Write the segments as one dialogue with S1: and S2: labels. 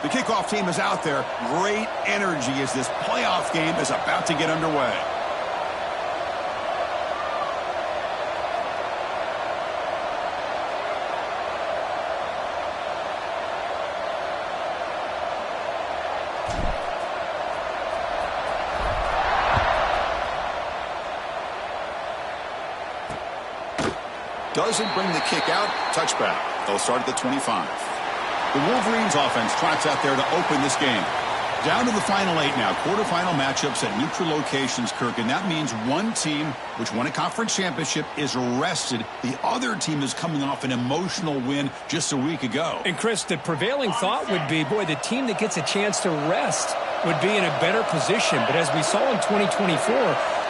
S1: The kickoff team is out there. Great energy as this playoff game is about to get underway. Doesn't bring the kick out. Touchback. They'll start at the 25. The Wolverines offense trots out there to open this game. Down to the final 8 now. Quarterfinal matchups at neutral locations, Kirk. And that means one team, which won a conference championship, is rested. The other team is coming off an emotional win just a week ago.
S2: And, Chris, the prevailing thought would be, boy, the team that gets a chance to rest would be in a better position. But as we saw in 2024,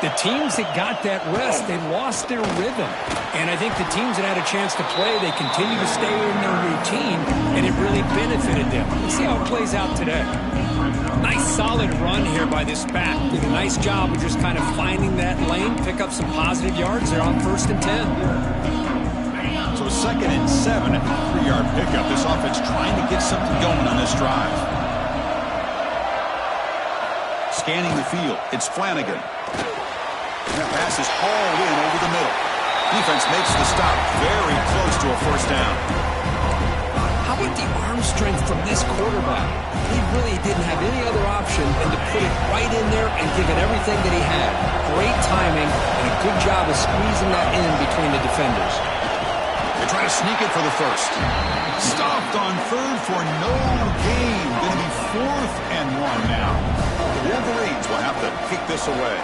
S2: the teams that got that rest, they lost their rhythm. And I think the teams that had a chance to play, they continue to stay in their routine, and it really benefited them. Let's see how it plays out today. Nice solid run here by this back. Did a nice job of just kind of finding that lane, pick up some positive yards there on 1st and 10.
S1: So 2nd and 7 at the 3-yard pickup. This offense trying to get something going on this drive. Scanning the field, it's Flanagan. That pass is hauled in over the middle. Defense makes the stop very close to a 1st down.
S2: How about the arm strength from this quarterback? He really didn't have any other option than to put it right in there and give it everything that he had. Great timing and a good job of squeezing that in between the defenders.
S1: They try to sneak it for the 1st. Stopped on 3rd for no gain. Going to be 4th and 1 now. The Wolverines will have to kick this away.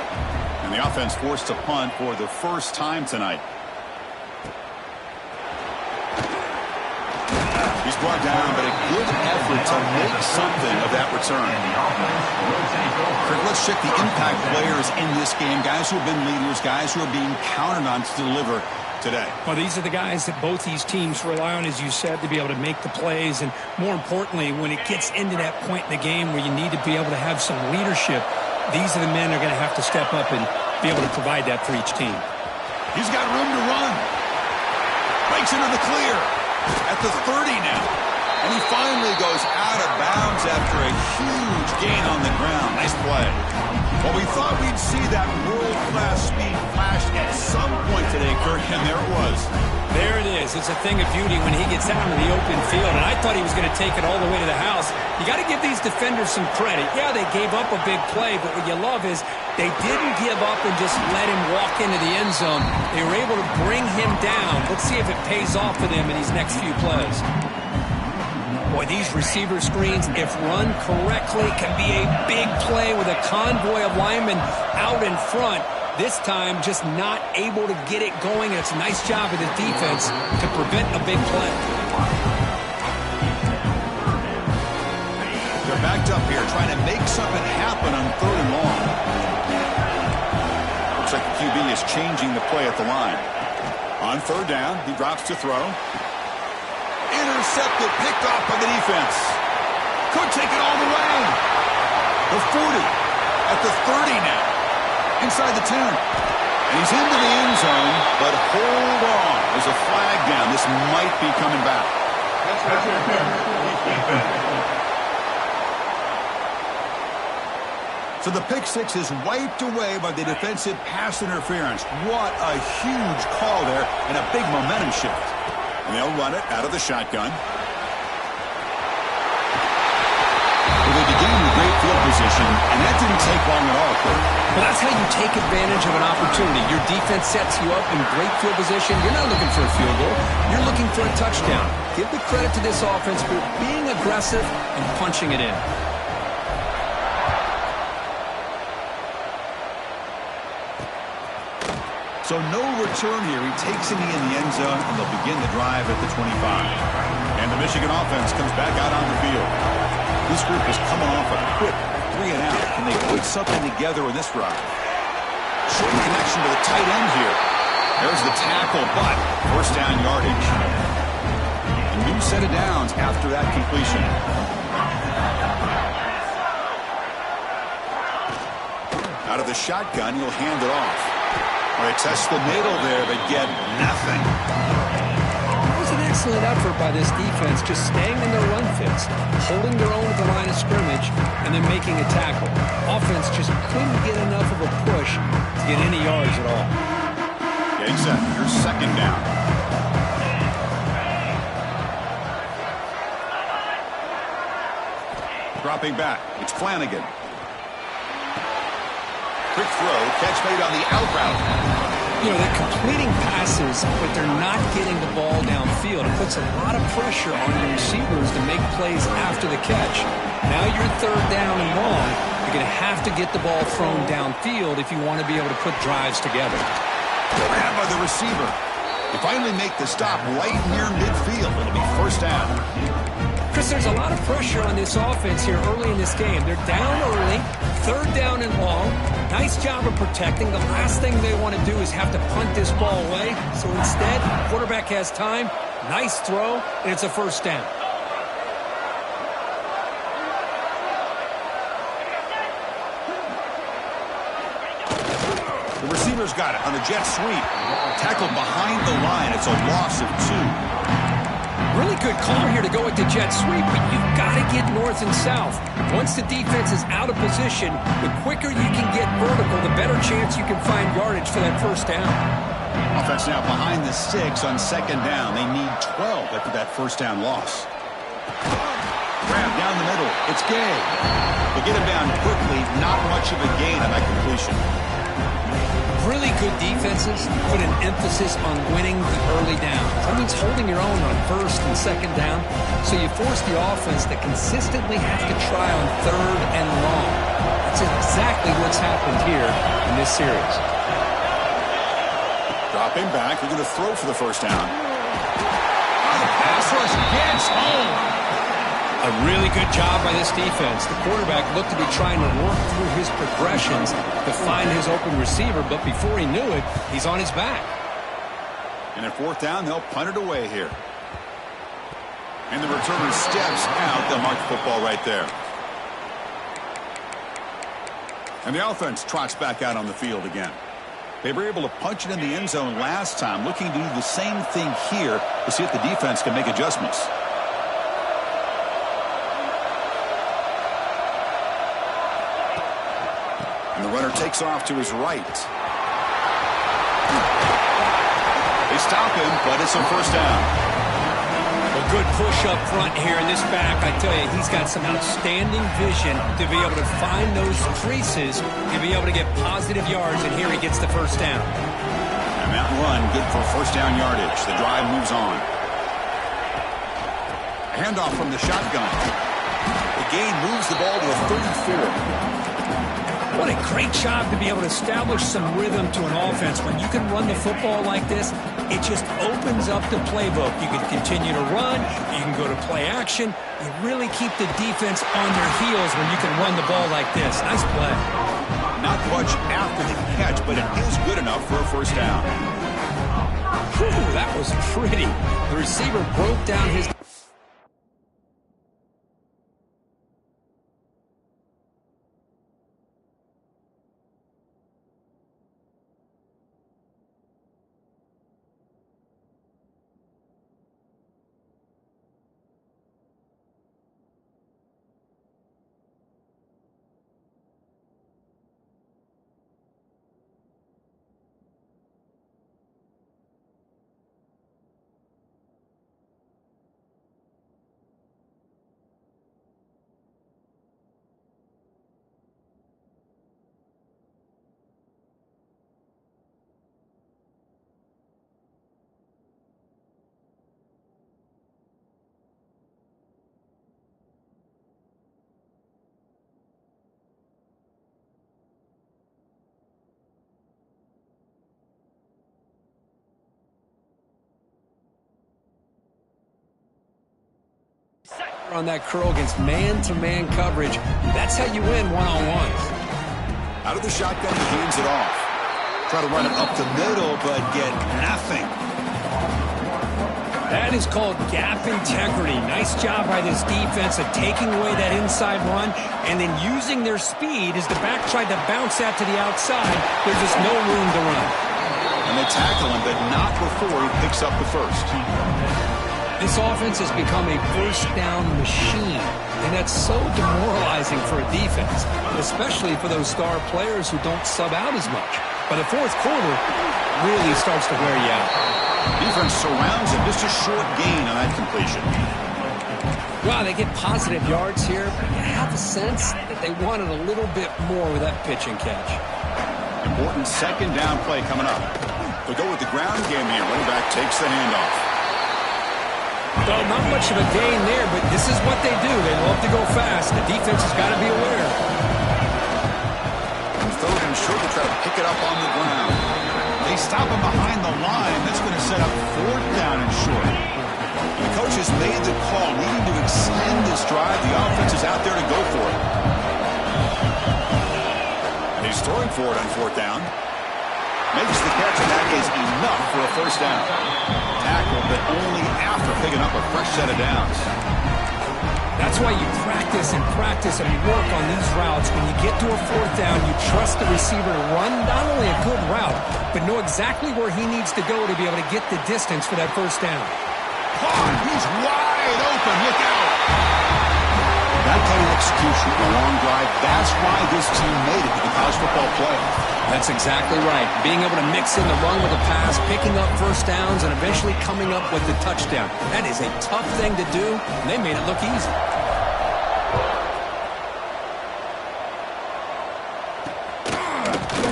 S1: And the offense forced to punt for the 1st time tonight. He's brought down, but a good effort to make something of that return. Let's check the impact players in this game. Guys who have been leaders, guys who are being counted on to deliver today.
S2: Well, these are the guys that both these teams rely on, as you said, to be able to make the plays. And more importantly, when it gets into that point in the game where you need to be able to have some leadership, these are the men who are going to have to step up and be able to provide that for each team.
S1: He's got room to run. Breaks into the clear at the 30 now. And he finally goes out of bounds after a huge gain on the ground. Nice play. Well, we thought we'd see that world-class speed flash at some point today, Kirk, and there it was.
S2: There it is. It's a thing of beauty when he gets out into the open field, and I thought he was going to take it all the way to the house. You got to give these defenders some credit. Yeah, they gave up a big play, but what you love is they didn't give up and just let him walk into the end zone. They were able to bring him down. Let's see if it pays off for them in these next few plays. Boy, these receiver screens, if run correctly, can be a big play with a convoy of linemen out in front. This time, just not able to get it going, and it's a nice job of the defense to prevent a big play.
S1: They're backed up here, trying to make something happen on 3rd and long. Looks like the QB is changing the play at the line. On 3rd down, he drops to throw. Intercepted, picked off by the defense. Could take it all the way. The 40 at the 30 now. Inside the 10. And he's into the end zone, but hold on. There's a flag down. This might be coming back. So the pick 6 is wiped away by the defensive pass interference. What a huge call there and a big momentum shift. And they'll run it out of the shotgun. Well, they began with great field position, and that didn't take long at all, Kurt.
S2: Well, that's how you take advantage of an opportunity. Your defense sets you up in great field position. You're not looking for a field goal. You're looking for a touchdown. Give the credit to this offense for being aggressive and punching it in.
S1: So no return here. He takes it in the end zone, and they'll begin the drive at the 25. And the Michigan offense comes back out on the field. This group is coming off a quick 3 and out. Can they put something together in this drive? Short connection to the tight end here. There's the tackle, but 1st down yardage. A new set of downs after that completion. Out of the shotgun, he'll hand it off. All right, test the middle there, but get nothing.
S2: It was an excellent effort by this defense, just staying in their run fits, holding their own at the line of scrimmage, and then making a tackle. Offense just couldn't get enough of a push to get any yards at all.
S1: Getting set. Here's second down. Dropping back. It's Flanagan. Quick throw. Catch made on the out route.
S2: You know, they're completing passes, but they're not getting the ball downfield. It puts a lot of pressure on your receivers to make plays after the catch. Now you're third down and long. You're going to have to get the ball thrown downfield if you want to be able to put drives together.
S1: Grabbed by the receiver. They finally make the stop right near midfield. It'll be first down.
S2: Chris, there's a lot of pressure on this offense here early in this game. They're down early, third down and long. Nice job of protecting. The last thing they want to do is have to punt this ball away. So instead, the quarterback has time. Nice throw, and it's a first down.
S1: The receiver's got it on the jet sweep. Tackled behind the line. It's a loss of 2.
S2: Really good call here to go with the jet sweep, but you've got to get north and south. Once the defense is out of position, the quicker you can get vertical, the better chance you can find yardage for that first down.
S1: Offense now behind the 6 on second down. They need 12 after that first down loss. Grab down the middle. It's Gay. They get him down quickly. Not much of a gain on that completion.
S2: Really good defenses put an emphasis on winning the early downs. That means holding your own on first and second down, so you force the offense to consistently have to try on third and long. That's exactly what's happened here in this series.
S1: Dropping back. They're going to throw for the first down. The pass rush gets home.
S2: A really good job by this defense. The quarterback looked to be trying to work through his progressions to find his open receiver, but before he knew it, he's on his back.
S1: And at fourth down, they'll punt it away here. And the returner steps out. They'll mark the football right there. And the offense trots back out on the field again. They were able to punch it in the end zone last time, looking to do the same thing here to see if the defense can make adjustments. And the runner takes off to his right. They stop him, but it's a first down.
S2: A good push up front here in this back. I tell you, he's got some outstanding vision to be able to find those creases, to be able to get positive yards, and here he gets the first down.
S1: And that run, good for first down yardage. The drive moves on. A handoff from the shotgun. The gain moves the ball to a 34.
S2: What a great job to be able to establish some rhythm to an offense. When you can run the football like this, it just opens up the playbook. You can continue to run. You can go to play action. You really keep the defense on their heels when you can run the ball like this. Nice play.
S1: Not much after the catch, but it is good enough for a first down.
S2: Whew, that was pretty. The receiver broke down his... on that curl against man-to-man coverage. That's how you win one-on-ones.
S1: Out of the shotgun, he hands it off. Try to run it up the middle, but get nothing.
S2: That is called gap integrity. Nice job by this defense of taking away that inside run and then using their speed as the back tried to bounce that to the outside. There's just no room to run.
S1: And they tackle him, but not before he picks up the first.
S2: This offense has become a first down machine, and that's so demoralizing for a defense, especially for those star players who don't sub out as much. By the fourth quarter, really starts to wear you out.
S1: Defense surrounds him, just a short gain on that completion.
S2: Well, they get positive yards here, but you have a sense that they wanted a little bit more with that pitch and catch.
S1: Important second down play coming up. They'll go with the ground game here. Running back takes the handoff.
S2: Well, not much of a gain there, but this is what they do. They love to go fast. The defense has got to be aware.
S1: Third and short to try to pick it up on the ground. They stop him behind the line. That's going to set up fourth down and short. The coach has made the call, needing to extend this drive. The offense is out there to go for it. He's throwing for it on fourth down. Makes the catch, and that is enough for a first down. Tackle, but only after picking up a fresh set of downs.
S2: That's why you practice and practice and work on these routes. When you get to a fourth down, you trust the receiver to run not only a good route, but know exactly where he needs to go to be able to get the distance for that first down.
S1: He's wide open. Look out. That kind of execution on a long drive, that's why this team made it to the college football playoff.
S2: That's exactly right. Being able to mix in the run with the pass, picking up first downs, and eventually coming up with the touchdown. That is a tough thing to do, and they made it look easy.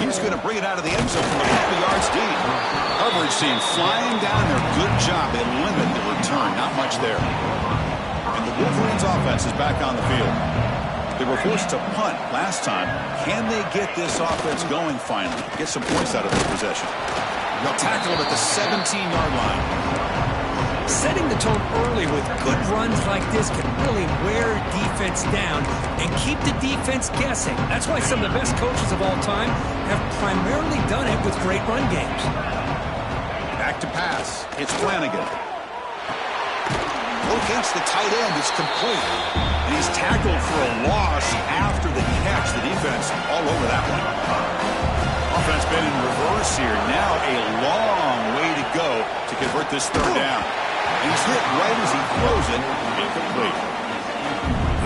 S1: He's going to bring it out of the end zone from a couple yards deep. Coverage team flying down there. Good job. They limit the return. Not much there. And the Wolverines offense is back on the field. They were forced to punt last time. Can they get this offense going finally? Get some points out of their possession. They'll tackle him at the 17-yard line.
S2: Setting the tone early with good runs like this can really wear defense down and keep the defense guessing. That's why some of the best coaches of all time have primarily done it with great run games.
S1: Back to pass. It's Flanagan. Locates the tight end. It's complete. And he's tackled for a loss after the catch. The defense all over that one. Offense been in reverse here. Now a long way to go to convert this third down. And he's hit right as he throws it. Incomplete.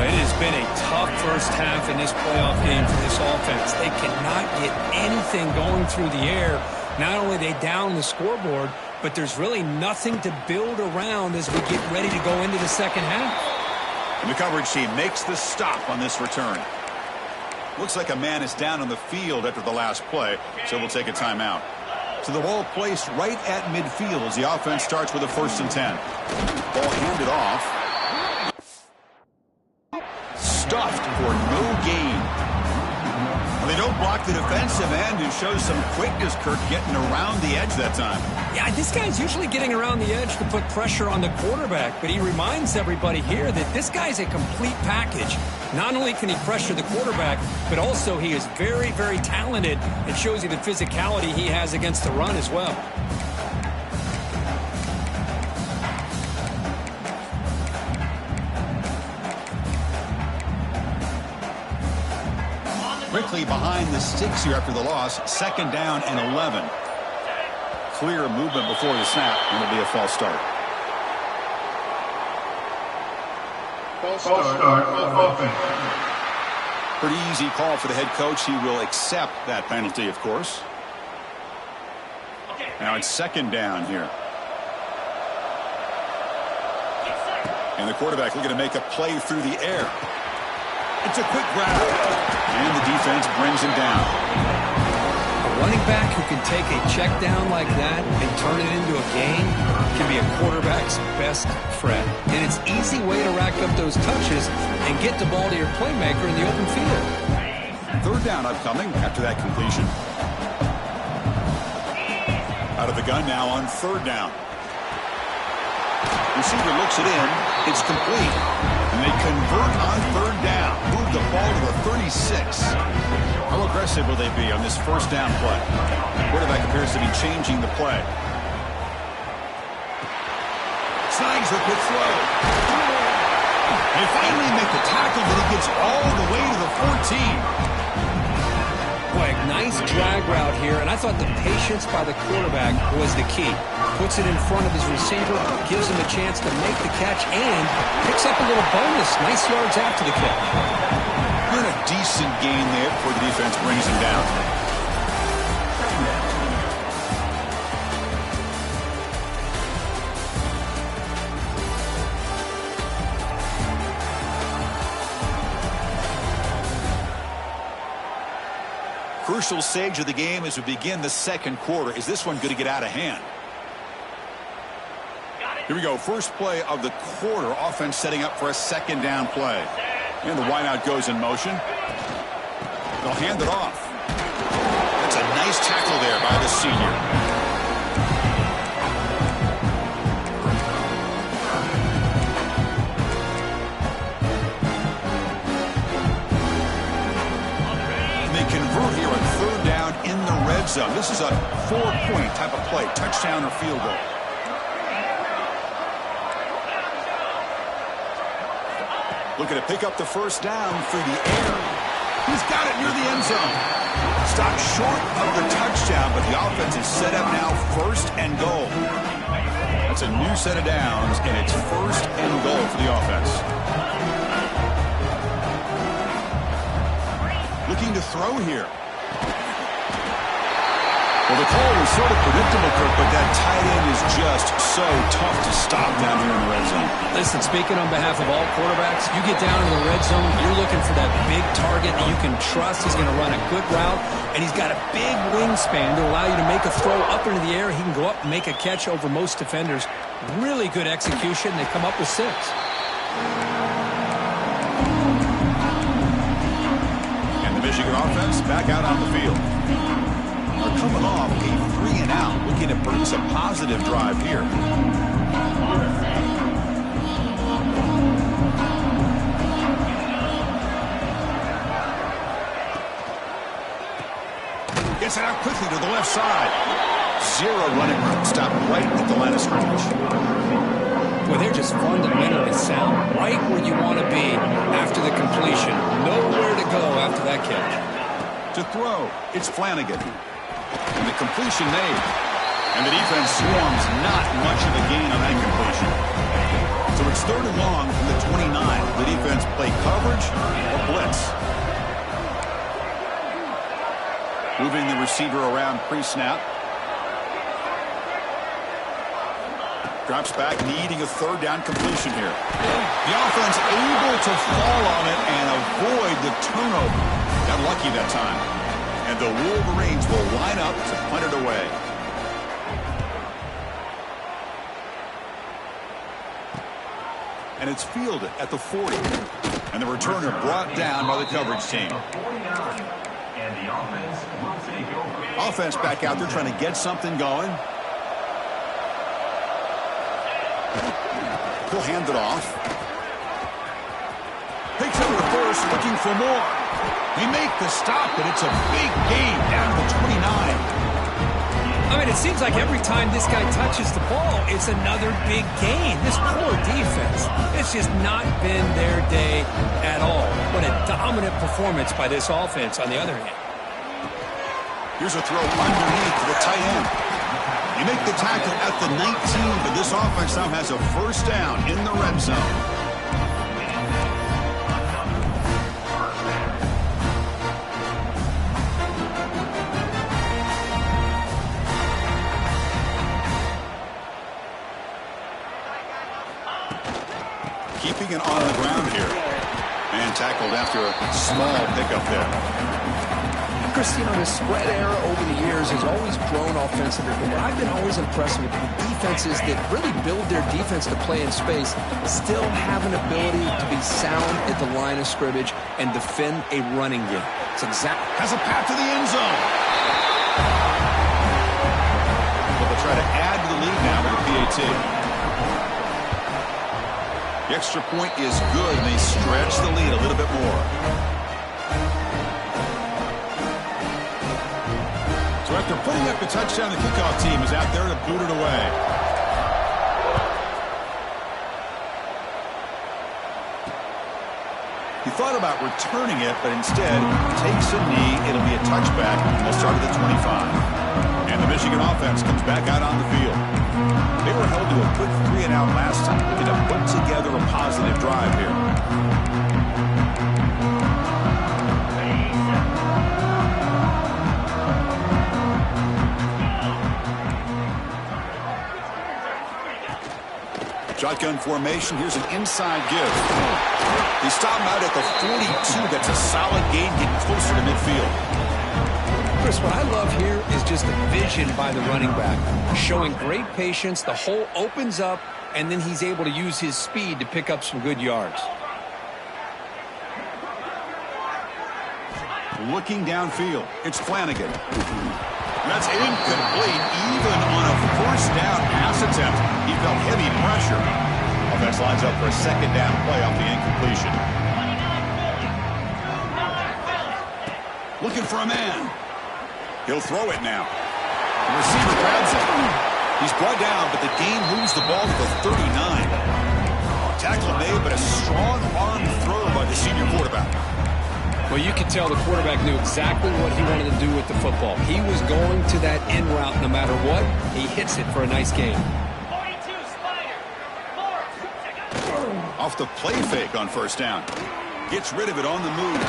S2: It has been a tough first half in this playoff game for this offense. They cannot get anything going through the air. Not only they down the scoreboard, but there's really nothing to build around as we get ready to go into the second half.
S1: And the coverage team makes the stop on this return. Looks like a man is down on the field after the last play, so we'll take a timeout. So the ball placed right at midfield as the offense starts with a 1st and 10. Ball handed off. Stuffed for no gain. They don't block the defensive end and shows some quickness, Kirk, getting around the edge that time.
S2: Yeah, this guy's usually getting around the edge to put pressure on the quarterback, but he reminds everybody here that this guy's a complete package. Not only can he pressure the quarterback, but also he is very, very talented. It shows you the physicality he has against the run as well.
S1: Quickly behind the sticks here after the loss. 2nd down and 11. Clear movement before the snap, and it'll be a false start.
S3: False start on offense.
S1: Pretty easy call for the head coach. He will accept that penalty, of course. Now it's 2nd down here. And the quarterback looking to make a play through the air. It's a quick grab. And the defense brings him down.
S2: A running back who can take a check down like that and turn it into a gain can be a quarterback's best friend. And it's an easy way to rack up those touches and get the ball to your playmaker in the open field.
S1: 3rd down upcoming after that completion. Out of the gun now on 3rd down. Receiver looks it in. It's complete. And they convert on 3rd down. Move the ball to the 36. How aggressive will they be on this 1st down play? Quarterback appears to be changing the play. Snags the quick throw. They finally make the tackle, but he gets all the way to the 14.
S2: Boy, nice drag route here, and I thought the patience by the quarterback was the key. Puts it in front of his receiver, gives him a chance to make the catch, and picks up a little bonus. Nice yards after the catch.
S1: And a decent gain there before the defense brings him down. Crucial stage of the game as we begin the second quarter. Is this one going to get out of hand? Here we go. First play of the quarter. Offense setting up for a second down play. And the wideout goes in motion. They'll hand it off. That's a nice tackle there by the senior. Zone. This is a 4-point type of play, touchdown or field goal. Looking to pick up the first down through the air. He's got it near the end zone. Stopped short of the touchdown, but the offense is set up now first and goal. That's a new set of downs, and it's first and goal for the offense. Looking to throw here. Well, the call was sort of predictable, Kirk, but that tight end is just so tough to stop down here in the red zone.
S2: Listen, speaking on behalf of all quarterbacks, you get down in the red zone, you're looking for that big target that you can trust. He's going to run a good route, and he's got a big wingspan to allow you to make a throw up into the air. He can go up and make a catch over most defenders. Really good execution. They come up with 6.
S1: And the Michigan offense back out on the field. Coming off a 3-and-out, looking to produce a positive drive here. Gets it out quickly to the left side. 0 running room. Stop right at the line of scrimmage.
S2: Well, they're just fundamentally sound. Right where you want to be after the completion. Nowhere to go after that catch.
S1: To throw, it's Flanagan. And the completion made. And the defense swarms not much of a gain on that completion. So it's 3rd and long from the 29. The defense play coverage or blitz. Moving the receiver around pre-snap. Drops back, needing a 3rd down completion here. The offense able to fall on it and avoid the turnover. Got lucky that time. And the Wolverines will line up to punt it away. And it's fielded at the 40. And the returner brought down by the coverage team. Offense back out there trying to get something going. He'll hand it off. Takes it to the first, looking for more. He make the stop, but it's a big gain down to the 29.
S2: I mean, it seems like every time this guy touches the ball, it's another big gain. This poor defense, it's just not been their day at all. What a dominant performance by this offense on the other hand.
S1: Here's a throw underneath to the tight end. You make the tackle at the 19, but this offense now has a first down in the red zone. Keeping it on the ground here. And tackled after a small pickup there.
S2: Christine, the spread era over the years has always grown offensively, but what I've been always impressed with defenses that really build their defense to play in space still have an ability to be sound at the line of scrimmage and defend a running game. It's
S1: has a path to the end zone. But they'll try to add to the lead now with the PAT. The extra point is good, and they stretch the lead a little bit more. So after putting up a touchdown, the kickoff team is out there to boot it away. He thought about returning it, but instead takes a knee. It'll be a touchback, and they'll start at the 25. And the Michigan offense comes back out on the field. They were held to a quick 3-and-out last time, looking to put together a positive drive here. Shotgun formation. Here's an inside give. He stopped out at the 42. That's a solid gain, getting closer to midfield.
S2: Chris, what I love here is just the vision by the running back. Showing great patience. The hole opens up, and then he's able to use his speed to pick up some good yards.
S1: Looking downfield. It's Flanagan. That's incomplete. Even on a first down pass attempt, he felt heavy pressure. Offense lines up for a second down play off the incompletion. Looking for a man. He'll throw it now. The receiver grabs it. He's brought down, but the gain moves the ball to the 39. Tackle made, but a strong arm throw by the senior quarterback.
S2: Well, you could tell the quarterback knew exactly what he wanted to do with the football. He was going to that in route no matter what. He hits it for a nice gain.
S1: Off the play fake on first down. Gets rid of it on the move.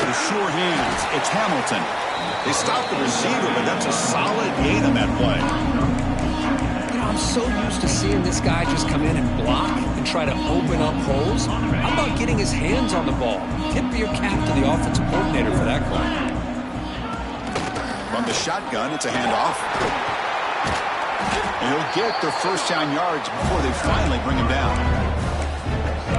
S1: With sure hands, it's Hamilton. They stop the receiver, but that's a solid gain on that play.
S2: You know, I'm so used to seeing this guy just come in and block and try to open up holes. How about getting his hands on the ball? Tip your cap to the offensive coordinator for that call.
S1: From the shotgun, it's a handoff. And he'll get the first down yards before they finally bring him down.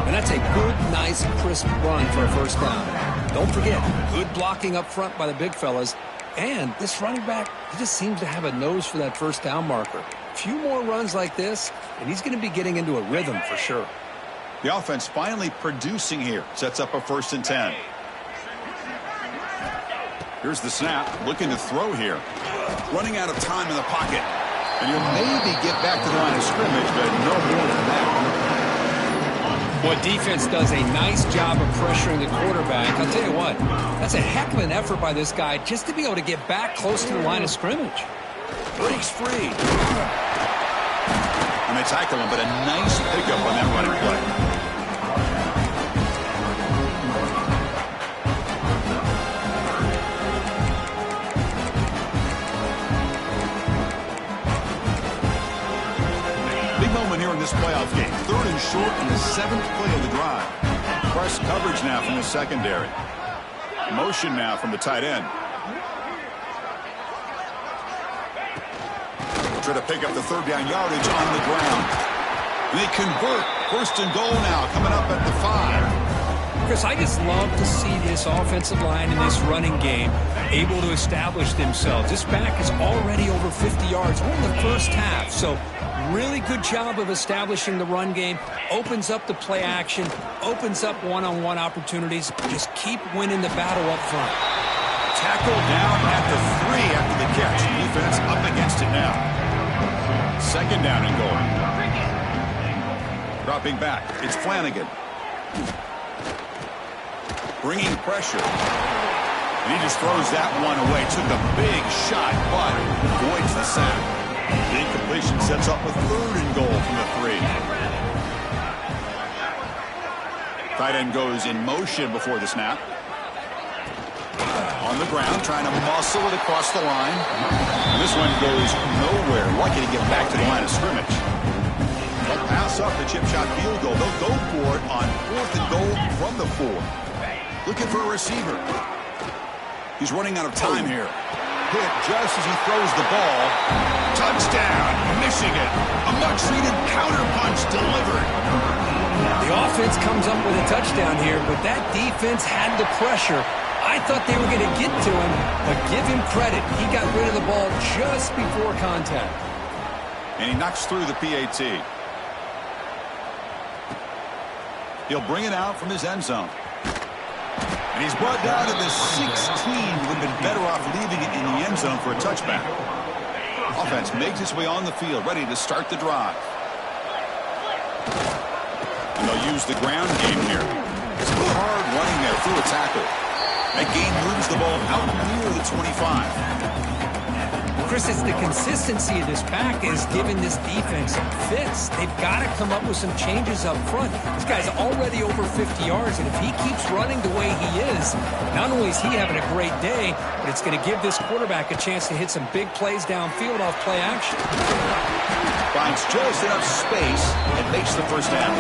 S2: And that's a good, nice, crisp run for a first down. Don't forget, good blocking up front by the big fellas. And this running back, he just seems to have a nose for that first down marker. A few more runs like this, and he's going to be getting into a rhythm for sure.
S1: The offense finally producing here. Sets up a 1st and 10. Here's the snap. Looking to throw here. Running out of time in the pocket. And he'll maybe get back to the line of scrimmage, but no more than that.
S2: Well, defense does a nice job of pressuring the quarterback. I'll tell you what, that's a heck of an effort by this guy just to be able to get back close to the line of scrimmage.
S1: Breaks free. And they tackle him, but a nice pickup on that running play. Big moment here in this playoff game. 3rd and short in the 7th play of the drive. Press coverage now from the secondary. Motion now from the tight end. Try to pick up the 3rd down yardage on the ground. And they convert. 1st and goal now coming up at the 5.
S2: Chris, I just love to see this offensive line in this running game able to establish themselves. This back is already over 50 yards in the first half. So really good job of establishing the run game. Opens up the play action. Opens up one-on-one opportunities. Just keep winning the battle up front.
S1: Tackled down at the 3 after the catch. Defense up against it now. 2nd down and goal. Dropping back. It's Flanagan. Bringing pressure. And he just throws that one away. Took a big shot, but avoids the sack. The incompletion sets up a 3rd and goal from the 3. Tight end goes in motion before the snap. On the ground, trying to muscle it across the line. And this one goes nowhere. Lucky to get back to the line of scrimmage. They'll pass up the chip shot field goal. They'll go for it on 4th and goal from the 4. Looking for a receiver. He's running out of time here. Hit just as he throws the ball. Touchdown, Michigan. A much-needed counter-punch delivered.
S2: The offense comes up with a touchdown here, but that defense had the pressure. I thought they were going to get to him, but give him credit. He got rid of the ball just before contact.
S1: And he knocks through the PAT. He'll bring it out from his end zone. And he's brought down to the 16. Would have been better off leaving it in the end zone for a touchback. Offense makes its way on the field, ready to start the drive. And they'll use the ground game here. Some hard running there through a tackle. That gain moves the ball out near the 25.
S2: Chris, it's the consistency of this back is giving this defense fits. They've got to come up with some changes up front. This guy's already over 50 yards, and if he keeps running the way he is, not only is he having a great day, but it's going to give this quarterback a chance to hit some big plays downfield off play action.
S1: Finds just enough space and makes the first down.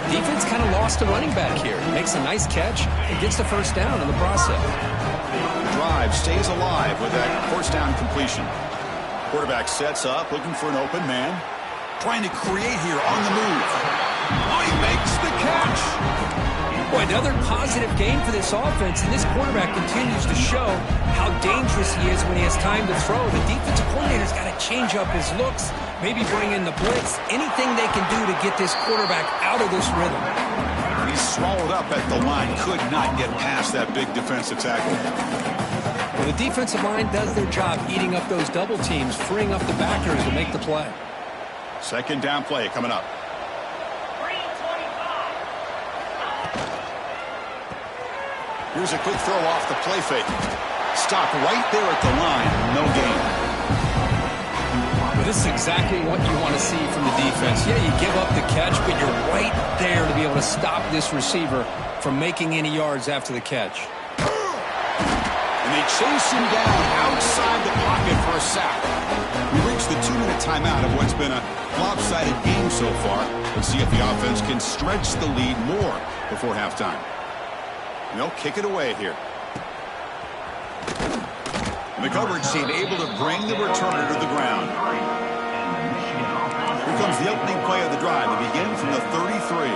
S2: Defense kind of lost a running back here. Makes a nice catch and gets the first down in the process.
S1: Drive stays alive with that first down completion. Quarterback sets up, looking for an open man. Trying to create here on the move. Oh, he makes the catch.
S2: Boy, another positive game for this offense, and this quarterback continues to show how dangerous he is when he has time to throw. The defensive coordinator's got to change up his looks, maybe bring in the blitz, anything they can do to get this quarterback out of this rhythm.
S1: He's swallowed up at the line, could not get past that big defensive tackle.
S2: Well, the defensive line does their job eating up those double teams, freeing up the backers to make the play.
S1: Second down play coming up. Here's a quick throw off the play fake. Stop right there at the line. No gain.
S2: Well, this is exactly what you want to see from the defense. Yeah, you give up the catch, but you're right there to be able to stop this receiver from making any yards after the catch.
S1: And they chase him down outside the pocket for a sack. We reach the 2-minute timeout of what's been a lopsided game so far. Let's see if the offense can stretch the lead more before halftime. And they'll kick it away here. And the coverage team able to bring the returner to the ground. Here comes the opening play of the drive. They begin from the 33.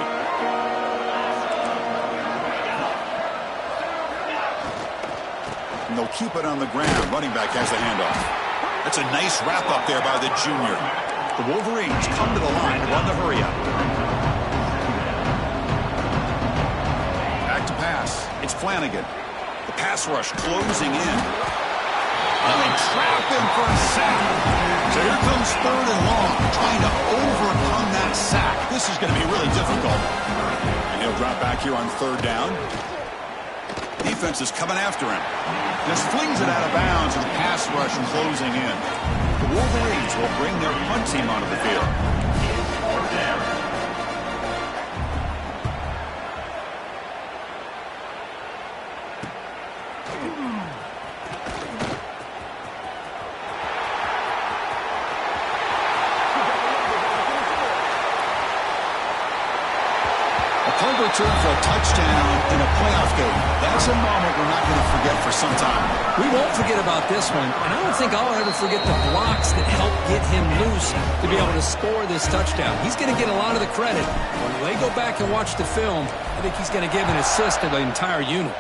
S1: And they'll keep it on the ground. Running back has the handoff. That's a nice wrap up there by the junior. The Wolverines come to the line to run the hurry up. Back to pass. It's Flanagan. The pass rush closing in. And they trap him for a sack. So here comes third and long, trying to overcome that sack. This is going to be really difficult. And he'll drop back here on third down. Defense is coming after him. Just flings it out of bounds, and the pass rush closing in. The Wolverines will bring their punt team onto the field. Return for a touchdown in a playoff game. That's a moment we're not going to forget for some time.
S2: We won't forget about this one, and I don't think I'll ever forget the blocks that helped get him loose to be able to score this touchdown. He's going to get a lot of the credit. When they go back and watch the film, I think he's going to give an assist to the entire unit.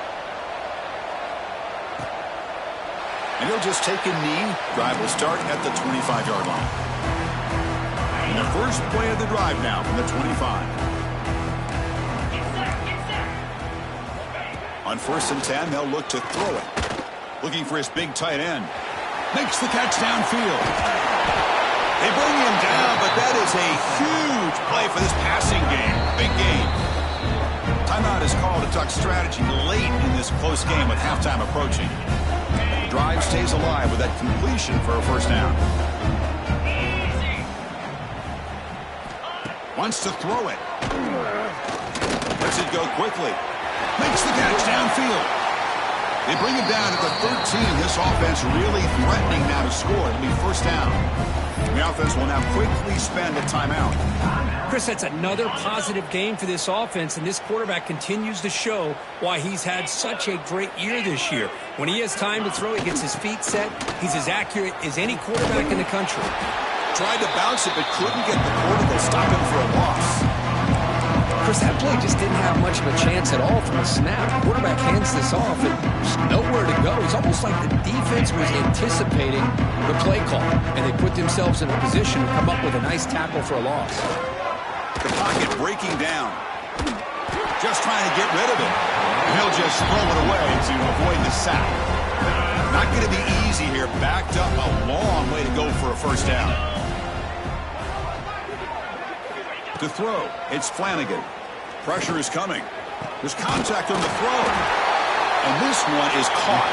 S1: And he'll just take a knee. Drive will start at the 25-yard line. And the first play of the drive now from the 25. On 1st and 10, they'll look to throw it. Looking for his big tight end. Makes the catch downfield. They bring him down, but that is a huge play for this passing game. Big game. Timeout is called to talk strategy late in this close game with halftime approaching. Drive stays alive with that completion for a first down. Wants to throw it. Lets it go quickly. Makes the catch downfield. They bring him down at the 13. This offense really threatening now to score. It'll be first down. The offense will now quickly spend a timeout.
S2: Chris, that's another positive game for this offense, and this quarterback continues to show why he's had such a great year this year. When he has time to throw, he gets his feet set. He's as accurate as any quarterback in the country.
S1: Tried to bounce it, but couldn't get the quarterback to stop him for a loss.
S2: Chris, that play just didn't have much of a chance at all from a snap. The quarterback hands this off, and there's nowhere to go. It's almost like the defense was anticipating the play call, and they put themselves in a position to come up with a nice tackle for a loss.
S1: The pocket breaking down. Just trying to get rid of it. And he'll just throw it away to avoid the sack. Not going to be easy here. Backed up a long way to go for a first down. To throw, it's Flanagan. Pressure is coming. There's contact on the throw. And this one is caught.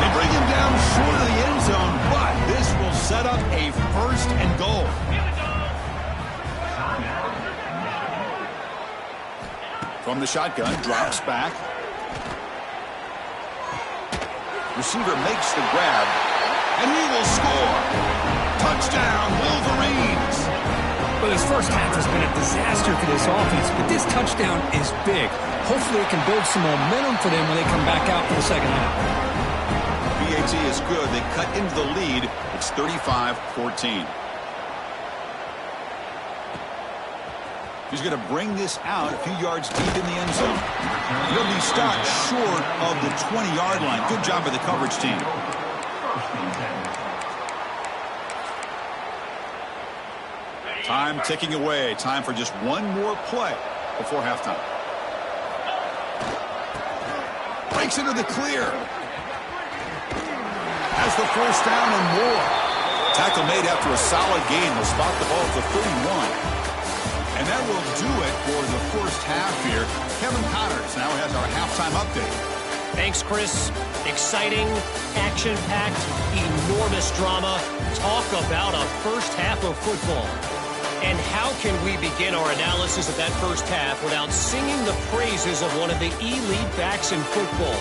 S1: They bring him down short of the end zone, but this will set up a 1st and goal. From the shotgun, drops back. Receiver makes the grab, and he will score. Touchdown, Wolverines.
S2: Well, this first half has been a disaster for this offense, but this touchdown is big. Hopefully it can build some momentum for them when they come back out for the second half.
S1: BAT is good. They cut into the lead. It's 35-14. He's going to bring this out a few yards deep in the end zone. He'll be stopped short of the 20-yard line. Good job by the coverage team. Time ticking away. Time for just one more play before halftime. Breaks into the clear. Has the first down and more. Tackle made after a solid gain. Will spot the ball at the 31. And that will do it for the first half here. Kevin Connors now has our halftime update.
S4: Thanks, Chris. Exciting, action-packed, enormous drama. Talk about a first half of football. And how can we begin our analysis of that first half without singing the praises of one of the elite backs in football?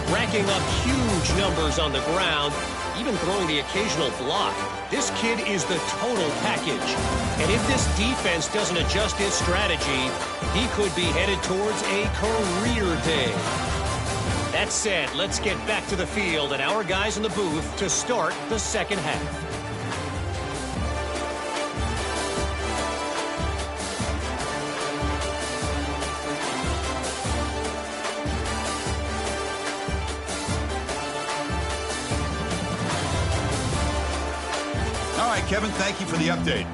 S4: Racking up huge numbers on the ground, even throwing the occasional block. This kid is the total package. And if this defense doesn't adjust its strategy, he could be headed towards a career day. That said, let's get back to the field and our guys in the booth to start the second half.
S1: Kevin, thank you for the update.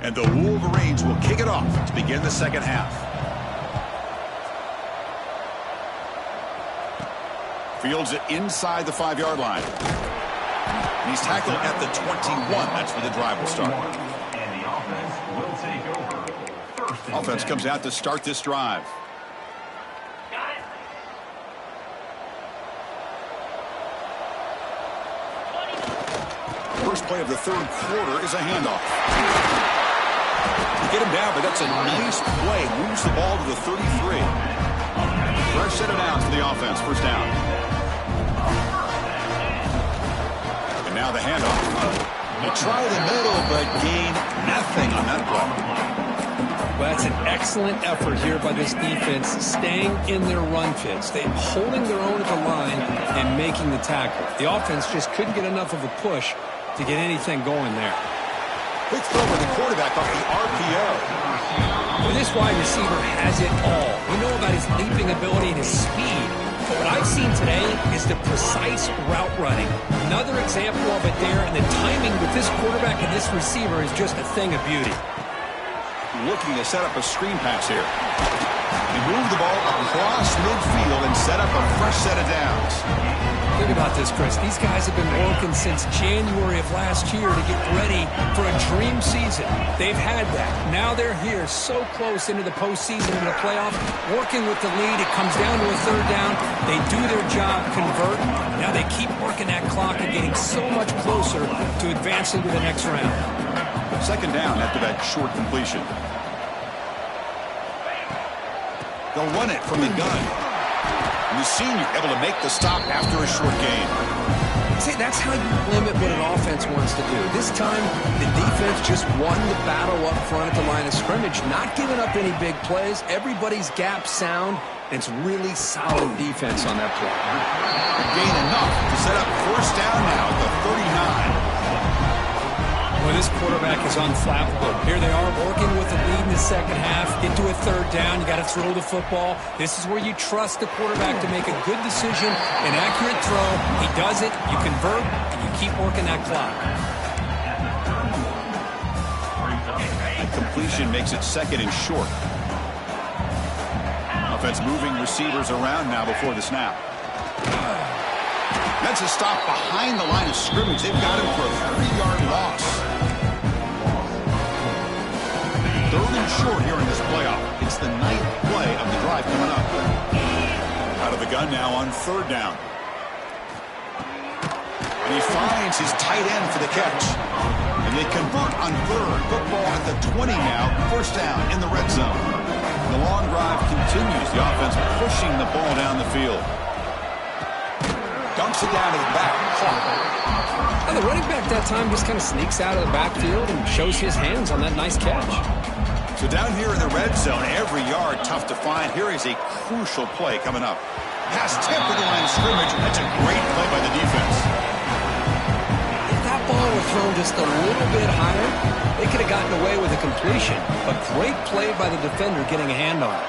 S1: And the Wolverines will kick it off to begin the second half. Fields it inside the 5-yard line. And he's tackled at the 21. That's where the drive will start.
S5: And the offense will take over. First and
S1: Offense comes out to start this drive. First play of the third quarter is a handoff. Get him down, but that's a nice play. Moves the ball to the 33. Fresh set of downs for the offense. First down. And now the handoff. They try the middle, but gain nothing on that play.
S2: Well, that's an excellent effort here by this defense, staying in their run fits. They're holding their own at the line and making the tackle. The offense just couldn't get enough of a push to get anything going there.
S1: Quick throw by the quarterback off the RPO.
S2: Well, this wide receiver has it all. We know about his leaping ability and his speed. But what I've seen today is the precise route running. Another example of it there, and the timing with this quarterback and this receiver is just a thing of beauty.
S1: Looking to set up a screen pass here. They move the ball across midfield and set up a fresh set of downs.
S2: Think about this, Chris. These guys have been working since January of last year to get ready for a dream season. They've had that. Now they're here so close into the postseason and the playoff, working with the lead. It comes down to a third down. They do their job, convert. Now they keep working that clock and getting so much closer to advancing to the next round.
S1: Second down after that short completion. They'll run it from the gun. And the senior able to make the stop after a short gain.
S2: See, that's how you limit what an offense wants to do. This time, the defense just won the battle up front at the line of scrimmage, not giving up any big plays. Everybody's gap sound, and it's really solid defense on that play.
S1: Gain enough to set up first down now at the 39.
S2: Well, this quarterback is unflappable. Here they are working with the lead in the second half. Get to a third down. You got to throw the football. This is where you trust the quarterback to make a good decision, an accurate throw. He does it. You convert, and you keep working that clock.
S1: And completion makes it second and short. Offense moving receivers around now before the snap. That's a stop behind the line of scrimmage. They've got him for a 3-yard loss. 3rd and short here in this playoff. It's the 9th play of the drive coming up. Out of the gun now on 3rd down. And he finds his tight end for the catch. And they convert on 3rd. Football at the 20 now. 1st down in the red zone. The long drive continues. The offense pushing the ball down the field. Dumps it down to the back.
S2: Now the running back that time just kind of sneaks out of the backfield and shows his hands on that nice catch.
S1: So down here in the red zone, every yard tough to find. Here is a crucial play coming up. Pass tip to the line of scrimmage. That's a great play by the defense.
S2: If that ball was thrown just a little bit higher, they could have gotten away with a completion. But great play by the defender getting a hand on it.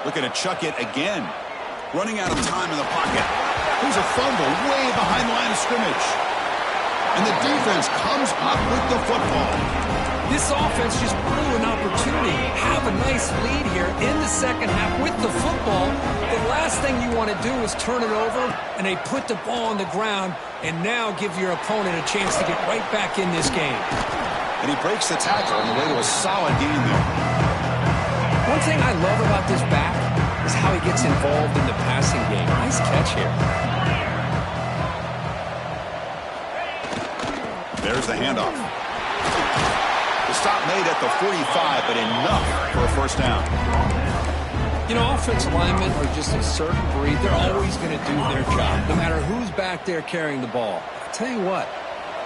S1: Looking to chuck it again. Running out of time in the pocket. There's a fumble way behind the line of scrimmage. And the defense comes up with the football.
S2: This offense just blew an opportunity. Have a nice lead here in the second half with the football. The last thing you want to do is turn it over, and they put the ball on the ground and now give your opponent a chance to get right back in this game.
S1: And he breaks the tackle on the way to a solid game there.
S2: One thing I love about this back is how he gets involved in the passing game. Nice catch here.
S1: There's the handoff. The stop made at the 45, but enough for a 1st down.
S2: You know, offensive linemen are just a certain breed. They're always going to do their job, no matter who's back there carrying the ball. I'll tell you what,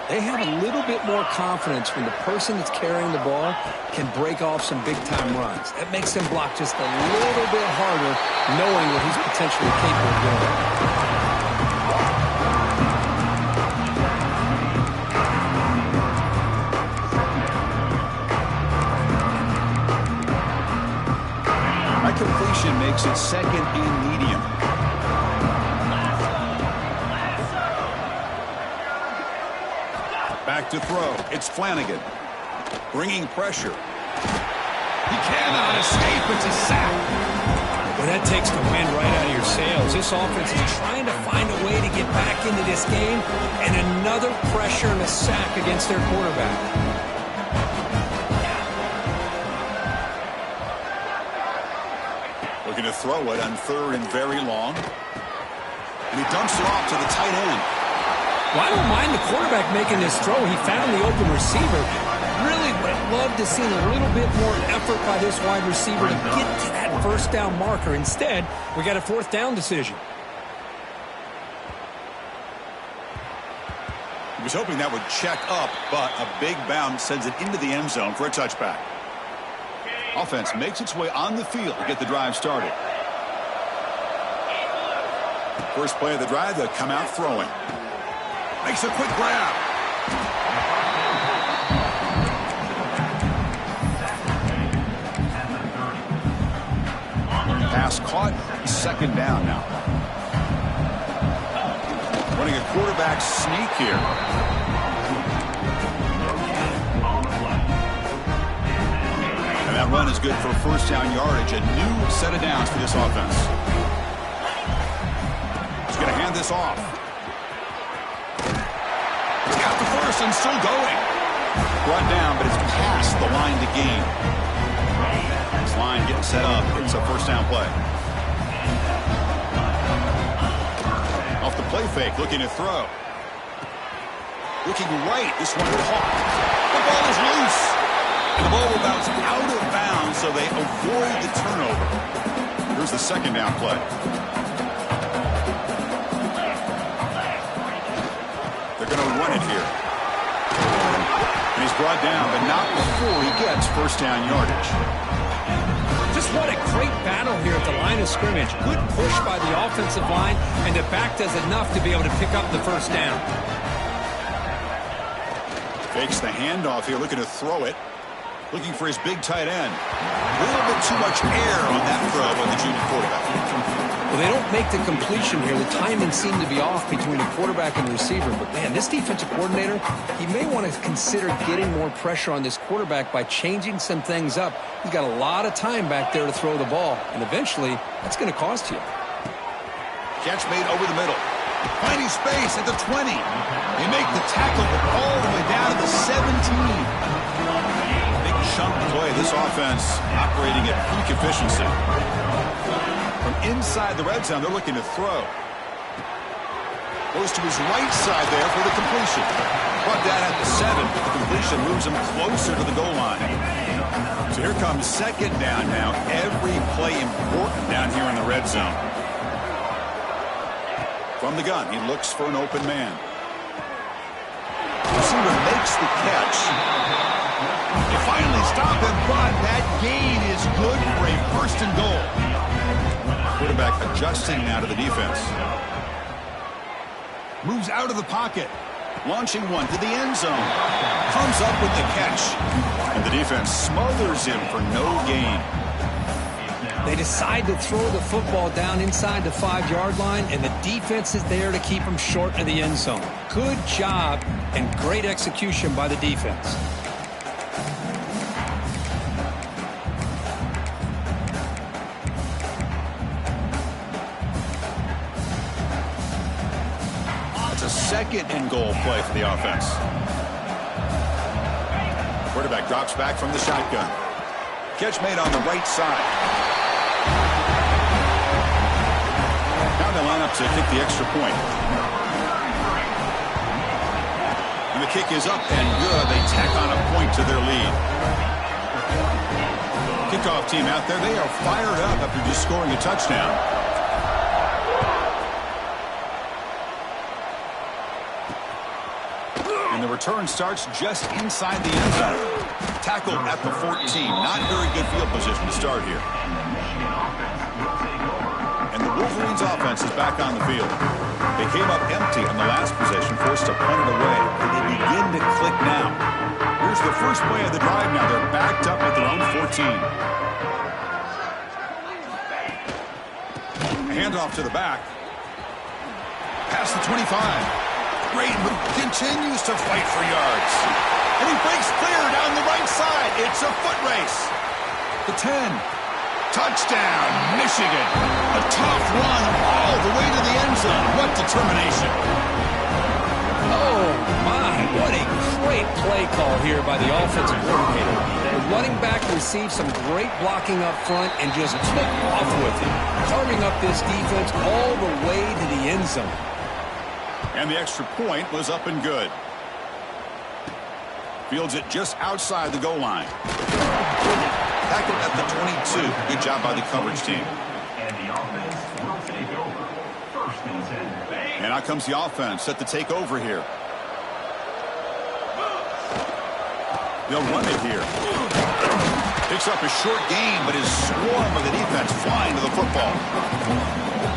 S2: they have a little bit more confidence when the person that's carrying the ball can break off some big-time runs. That makes them block just a little bit harder, knowing what he's potentially capable of doing.
S1: Completion makes it 2nd and medium. Back to throw. It's Flanagan. Bringing pressure. He cannot escape. It's a sack.
S2: Well, that takes the wind right out of your sails. This offense is trying to find a way to get back into this game, and another pressure and a sack against their quarterback.
S1: Looking to throw it on 3rd and very long. And he dumps it off to the tight end.
S2: Well, I don't mind the quarterback making this throw. He found the open receiver. Really would have loved to see a little bit more effort by this wide receiver to get to that 1st down marker. Instead, we got a 4th down decision.
S1: He was hoping that would check up, but a big bounce sends it into the end zone for a touchback. Offense makes its way on the field to get the drive started. First play of the drive, they'll come out throwing. Makes a quick grab. Pass caught, 2nd down now. Running a quarterback sneak here. That run is good for 1st down yardage. A new set of downs for this offense. He's going to hand this off. He's got the 1st and still going. Brought down, but it's past the line to gain. This line getting set up. It's a 1st down play. Off the play fake, looking to throw. Looking right. This one caught. The ball is loose. And the ball will bounce out of bounds, so they avoid the turnover. Here's the 2nd down play. They're going to run it here. And he's brought down, but not before he gets 1st down yardage.
S2: Just what a great battle here at the line of scrimmage. Good push by the offensive line, and the back does enough to be able to pick up the 1st down.
S1: Fakes the handoff here, looking to throw it. Looking for his big tight end. A little bit too much air on that throw by the junior quarterback.
S2: Well, they don't make the completion here. The timing seemed to be off between the quarterback and the receiver. But, man, this defensive coordinator, he may want to consider getting more pressure on this quarterback by changing some things up. He's got a lot of time back there to throw the ball. And eventually, that's going to cost you.
S1: Catch made over the middle. Finding space at the 20. They make the tackle all the way down to the 17. Big chunk play. This offense operating at peak efficiency. From inside the red zone, they're looking to throw. Goes to his right side there for the completion. Brought down at the 7, but the completion moves him closer to the goal line. So here comes second down now. Every play important down here in the red zone. From the gun, he looks for an open man. Receiver makes the catch. They finally stop him, but that gain is good for a first and goal. Quarterback adjusting now to the defense. Moves out of the pocket. Launching one to the end zone. Comes up with the catch. And the defense smothers him for no gain.
S2: They decide to throw the football down inside the 5-yard line, and the defense is there to keep them short of the end zone. Good job and great execution by the defense.
S1: It's a second and goal play for the offense. Quarterback drops back from the shotgun. Catch made on the right side. Now they line up to kick the extra point. And the kick is up and good. They tack on a point to their lead. Kickoff team out there, they are fired up after just scoring a touchdown. And the return starts just inside the end zone. Tackled at the 14. Not very good field position to start here. And the Wolverines offense is back on the field. They came up empty on the last possession, forced to punt it away. And they begin to click now. Here's the first play of the drive now. They're backed up at their own 14. A handoff to the back. Past the 25. Great move. Continues to fight for yards. And he breaks clear down the right side. It's a foot race. The 10. Touchdown, Michigan. A tough run all the way to the end zone. What determination.
S2: Oh, my. What a great play call here by the offensive coordinator. The running back received some great blocking up front and just took off with it, carving up this defense all the way to the end zone.
S1: And the extra point was up and good. Fields it just outside the goal line. Tackled at the 22. Good job by the coverage team.
S5: And the offense will take over. First and 10.
S1: And out comes the offense set to take over here. They'll run it here. Picks up a short gain, but his swarm of the defense flying to the football.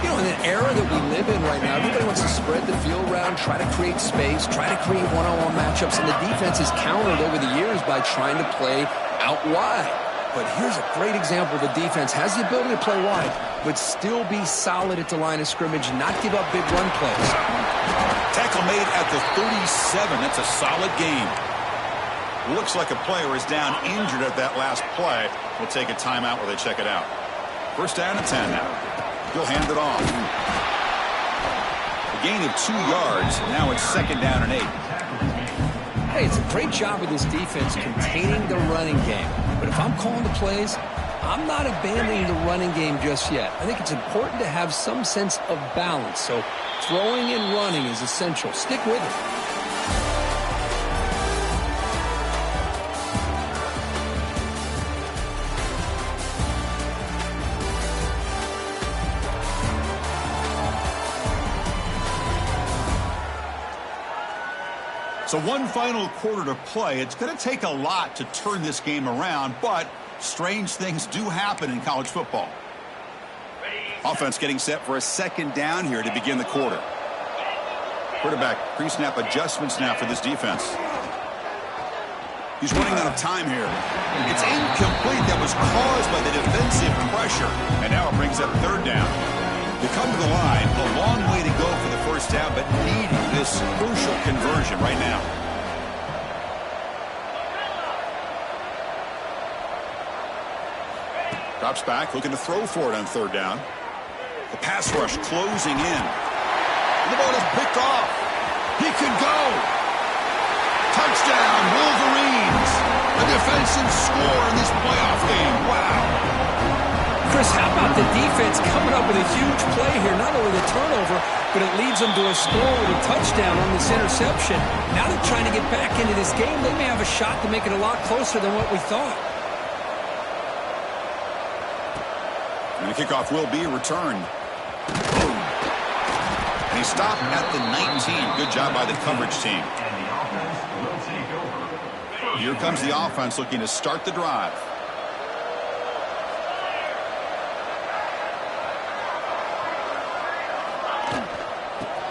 S2: You know, in an era that we live in right now, everybody wants to spread the field around, try to create space, try to create one-on-one matchups, and the defense is countered over the years by trying to play out wide. But here's a great example. The defense has the ability to play wide, but still be solid at the line of scrimmage, not give up big run plays.
S1: Tackle made at the 37. That's a solid gain. Looks like a player is down injured at that last play. We'll take a timeout while they check it out. First down and 10 now. He'll hand it off. A gain of 2 yards. Now it's second down and 8.
S2: Hey, it's a great job of this defense containing the running game. But if I'm calling the plays, I'm not abandoning the running game just yet. I think it's important to have some sense of balance. So throwing and running is essential. Stick with it.
S1: So one final quarter to play. It's going to take a lot to turn this game around, but strange things do happen in college football. Offense getting set for a second down here to begin the quarter. Quarterback pre-snap adjustments now for this defense. He's running out of time here. It's incomplete. That was caused by the defensive pressure. And now it brings up third down. They come to the line, a long way to go for the first down, but needing this crucial conversion right now. Drops back, looking to throw for it on third down. The pass rush closing in. The ball is picked off. He could go. Touchdown, Wolverines. A defensive score in this playoff game. Wow.
S2: Chris, how about the defense coming up with a huge play here? Not only the turnover, but it leads them to a score with a touchdown on this interception. Now they're trying to get back into this game. They may have a shot to make it a lot closer than what we thought.
S1: And the kickoff will be returned. And he stopped at the 19. Good job by the coverage team.
S5: And the offense will take over.
S1: Here comes the offense looking to start the drive.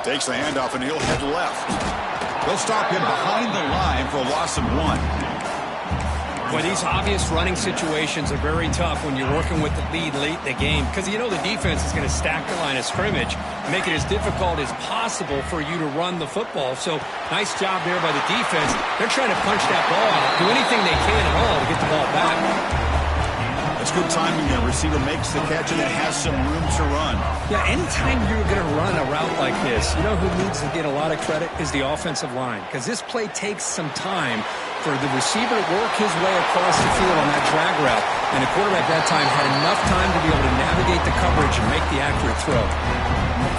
S1: Takes the handoff, and he'll head left. They'll stop him behind the line for a loss of 1.
S2: Boy, these obvious running situations are very tough when you're working with the lead late in the game because you know the defense is going to stack the line of scrimmage, make it as difficult as possible for you to run the football. So nice job there by the defense. They're trying to punch that ball out, do anything they can at all to get the ball back.
S1: It's good timing. The receiver makes the catch and it has some room to run.
S2: Yeah, anytime you're going to run a route like this, you know who needs to get a lot of credit is the offensive line because this play takes some time for the receiver to work his way across the field on that drag route. And the quarterback that time had enough time to be able to navigate the coverage and make the accurate throw.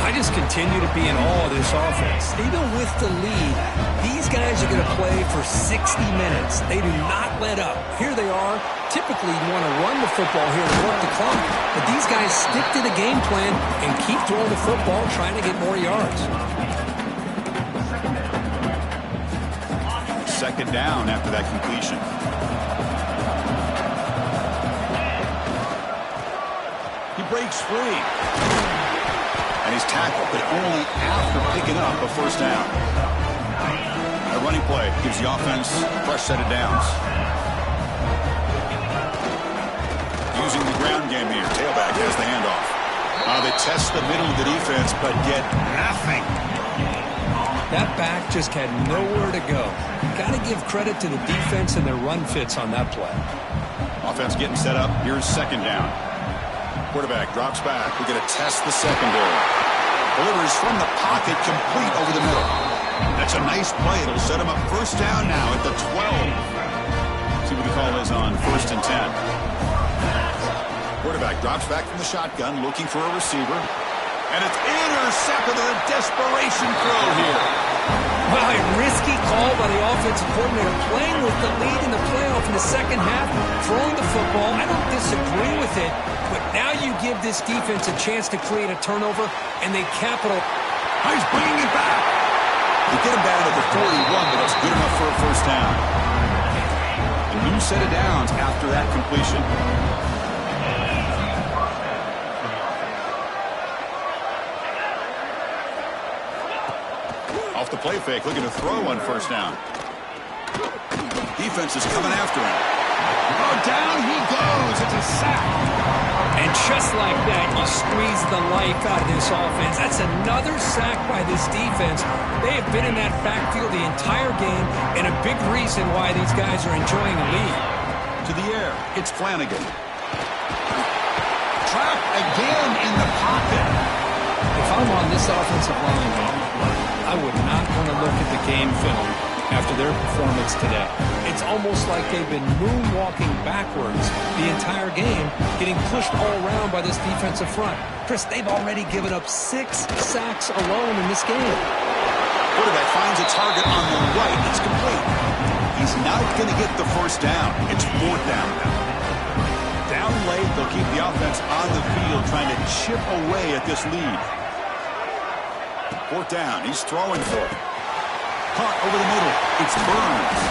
S2: I just continue to be in awe of this offense. Even with the lead, these guys are going to play for 60 minutes. They do not let up. Here they are. Typically, you want to run the football here to work the clock. But these guys stick to the game plan and keep throwing the football, trying to get more yards.
S1: Second down after that completion. He breaks free. And he's tackled, but only after picking up a first down. A running play gives the offense a fresh set of downs. Using the ground game here. Tailback has the handoff. They test the middle of the defense, but get nothing.
S2: That back just had nowhere to go. Got to give credit to the defense and their run fits on that play.
S1: Offense getting set up. Here's second down. Quarterback drops back. We're going to test the secondary. Delivers from the pocket, complete over the middle. That's a nice play. It'll set him up first down now at the 12. See what the call is on 1st and 10. Quarterback drops back from the shotgun, looking for a receiver. And it's intercepted in a desperation throw here.
S2: Well, a risky call by the offensive coordinator, playing with the lead in the playoff in the second half, throwing the football. I don't disagree with it, but now you give this defense a chance to create a turnover, and they capital.
S1: He's bringing it back. They get him down at the 41, but that's good enough for a first down. A new set of downs after that completion. Off the play fake, looking to throw on first down. Defense is coming after him. Oh, down he goes. It's a sack.
S2: And just like that, you squeeze the life out of this offense. That's another sack by this defense. They have been in that backfield the entire game, and a big reason why these guys are enjoying a lead.
S1: To the air, it's Flanagan. Trapped again in the pocket.
S2: If I'm on this offensive line, I would not want to look at the game film after their performance today. It's almost like they've been moonwalking backwards the entire game, getting pushed all around by this defensive front. Chris, they've already given up 6 sacks alone in this game.
S1: Quarterback finds a target on the right. It's complete. He's not going to get the first down. It's 4th down now. Down late, they'll keep the offense on the field trying to chip away at this lead. 4th down. He's throwing for it. Caught over the middle. It's Burns.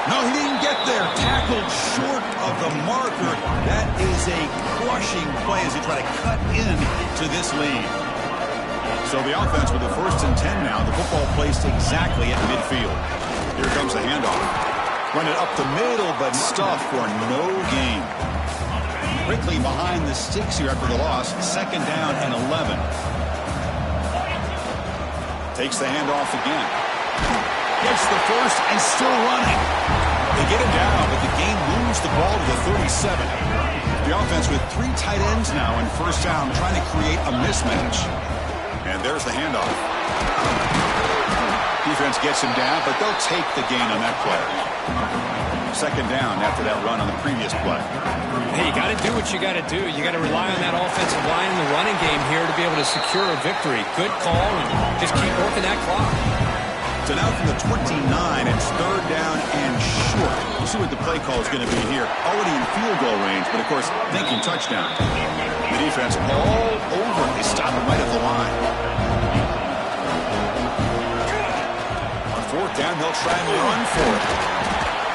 S1: No, he didn't get there. Tackled short of the marker. That is a crushing play as they try to cut in to this lead. So the offense with the 1st and 10 now. The football placed exactly at midfield. Here comes the handoff. Run it up the middle, but stuffed for no gain. Quickly behind the sticks here after the loss. 2nd down and 11. Takes the handoff again. Gets the first and still running. They get him down, but the game moves the ball to the 37. The offense with 3 tight ends now in 1st down, trying to create a mismatch. And there's the handoff. Defense gets him down, but they'll take the gain on that play. Second down after that run on the previous play.
S2: Hey, you got to do what you got to do. You got to rely on that offensive line in the running game here to be able to secure a victory. Good call, and just keep working that clock.
S1: So now from the 29, it's third down and short. We'll see what the play call is going to be here. Already in field goal range, but of course, thinking touchdown. The defense all over. They stop him right at the line. On fourth down, they'll try and run for it.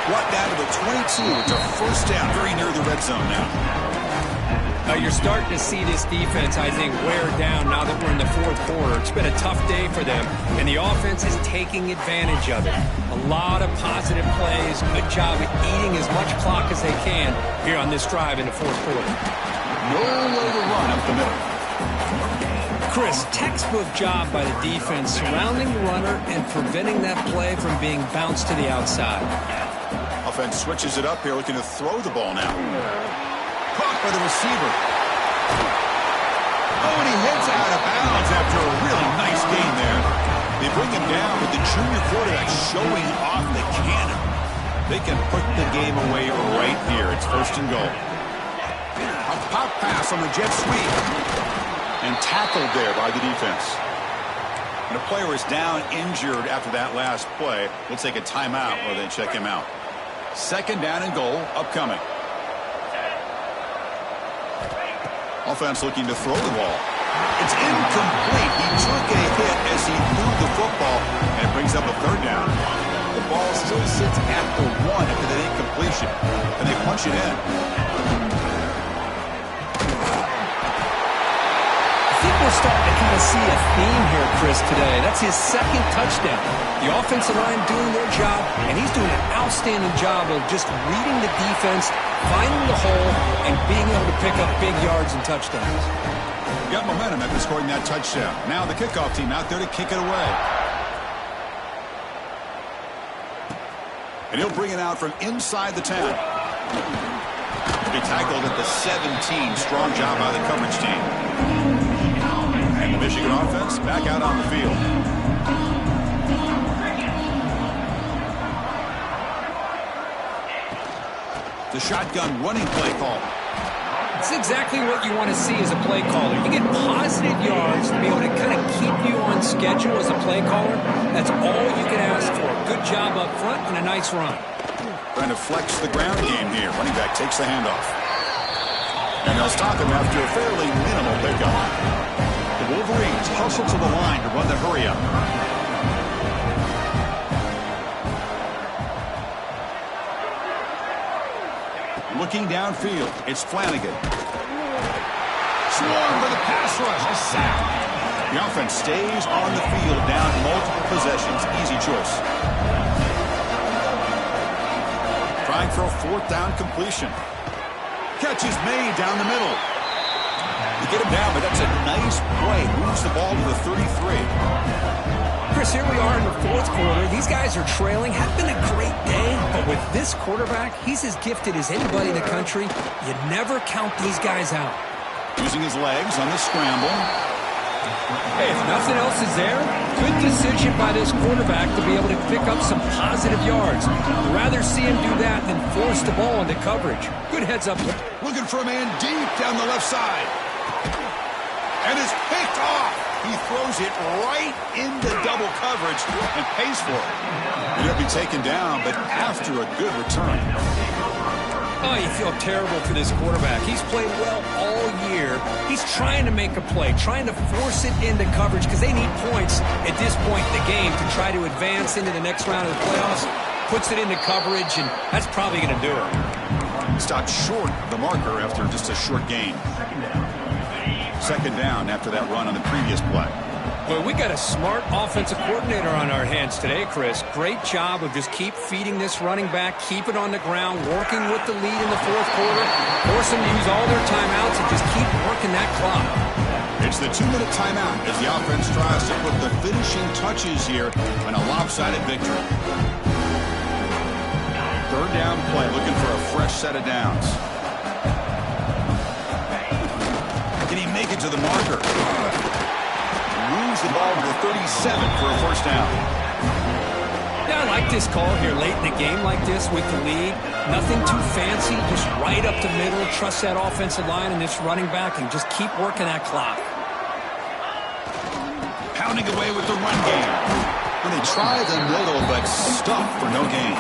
S1: Brought down to the 22. It's a first down, very near the red zone now.
S2: You're starting to see this defense, I think, wear down now that we're in the fourth quarter. It's been a tough day for them, and the offense is taking advantage of it. A lot of positive plays. Good job of eating as much clock as they can here on this drive in the fourth quarter.
S1: No way to run up the middle.
S2: Chris, textbook job by the defense surrounding the runner and preventing that play from being bounced to the outside.
S1: Offense switches it up here, looking to throw the ball now. Caught by the receiver. Oh, and he heads out of bounds after a really nice gain there. They bring him down with the junior quarterback showing off the cannon. They can put the game away right here. It's first and goal. A pop pass on the jet sweep. And tackled there by the defense. And a player is down injured after that last play. We'll take a timeout while they check him out. Second down and goal upcoming. Offense looking to throw the ball. It's incomplete. He took a hit as he threw the football, and it brings up a third down. The ball still sits at the 1 after that incompletion, and they punch it in.
S2: We're starting to kind of see a theme here, Chris, today. That's his second touchdown. The offensive line doing their job, and he's doing an outstanding job of just reading the defense, finding the hole, and being able to pick up big yards and touchdowns.
S1: Got momentum after scoring that touchdown. Now the kickoff team out there to kick it away. And he'll bring it out from inside the 10. He'll be tackled at the 17. Strong job by the coverage team. And the Michigan offense back out on the field. The shotgun running play call.
S2: It's exactly what you want to see as a play caller. You get positive yards to be able to kind of keep you on schedule as a play caller. That's all you can ask for. Good job up front and a nice run.
S1: Trying to flex the ground game here. Running back takes the handoff. And they'll stop him after a fairly minimal pickup. The Wolverines hustle to the line to run the hurry up. Looking downfield, it's Flanagan. Swarm for the pass rush, a sack. The offense stays on the field, down multiple possessions. Easy choice. Trying for a fourth down completion. Catch is made down the middle. You get him down, but that's a nice play. Moves the ball to the 33.
S2: Chris, here we are in the fourth quarter. These guys are trailing. Had been a great day, but with this quarterback, he's as gifted as anybody in the country. You never count these guys out.
S1: Using his legs on the scramble.
S2: Hey, if nothing else is there, good decision by this quarterback to be able to pick up some positive yards. I'd rather see him do that than force the ball into coverage. Good heads up.
S1: Looking for a man deep down the left side. And it's picked off. He throws it right into double coverage and pays for it. And he'll be taken down, but after a good return.
S2: Oh, you feel terrible for this quarterback. He's played well all year. He's trying to make a play, trying to force it into coverage because they need points at this point in the game to try to advance into the next round of the playoffs. Puts it into coverage, and that's probably going to do it.
S1: Stopped short of the marker after just a short gain. Second down after that run on the previous play.
S2: Well, we got a smart offensive coordinator on our hands today, Chris. Great job of just keep feeding this running back, keep it on the ground, working with the lead in the fourth quarter, force them to use all their timeouts and just keep working that clock.
S1: It's the 2-minute timeout as the offense tries to put the finishing touches here on a lopsided victory. Third down play, looking for a fresh set of downs. Can he make it to the marker? the ball to the 37 for a first down.
S2: Yeah, I like this call here late in the game like this with the lead. Nothing too fancy, just right up the middle. Trust that offensive line and this running back and just keep working that clock.
S1: Pounding away with the run game. When they try the middle, but stuck for no gain.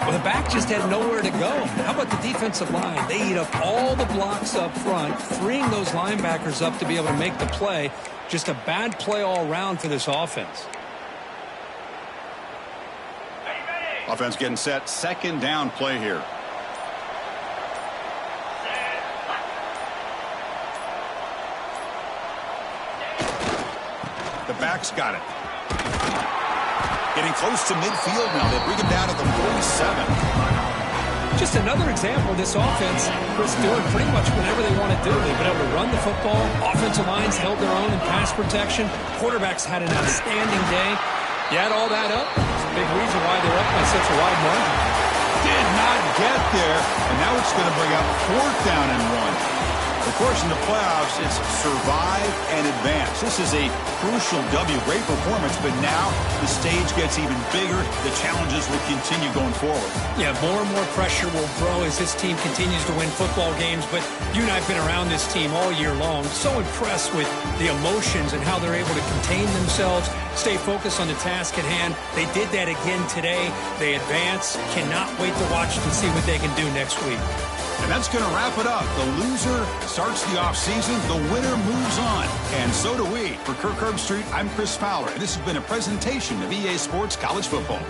S2: Well, the back just had nowhere to go. How about the defensive line? They eat up all the blocks up front, freeing those linebackers up to be able to make the play. Just a bad play all around for this offense.
S1: Offense getting set. Second down play here. The back's got it. Getting close to midfield now. They bring him down to the 47.
S2: Just another example of this offense, Chris, doing pretty much whatever they want to do. They've been able to run the football. Offensive lines held their own in pass protection. Quarterbacks had an outstanding day. You add all that up, it's a big reason why they're up by such a wide margin.
S1: Did not get there, and now it's going to bring up 4th down and 1. Of course, in the playoffs, it's survive and advance. This is a crucial W. Great performance, but now the stage gets even bigger. The challenges will continue going forward.
S2: Yeah, more and more pressure will grow as this team continues to win football games, but you and I have been around this team all year long. So impressed with the emotions and how they're able to contain themselves, stay focused on the task at hand. They did that again today. They advance. Cannot wait to watch and see what they can do next week.
S1: And that's going to wrap it up. The loser starts the offseason. The winner moves on. And so do we. For Kirk Herbstreit, I'm Chris Fowler, and this has been a presentation of EA Sports College Football.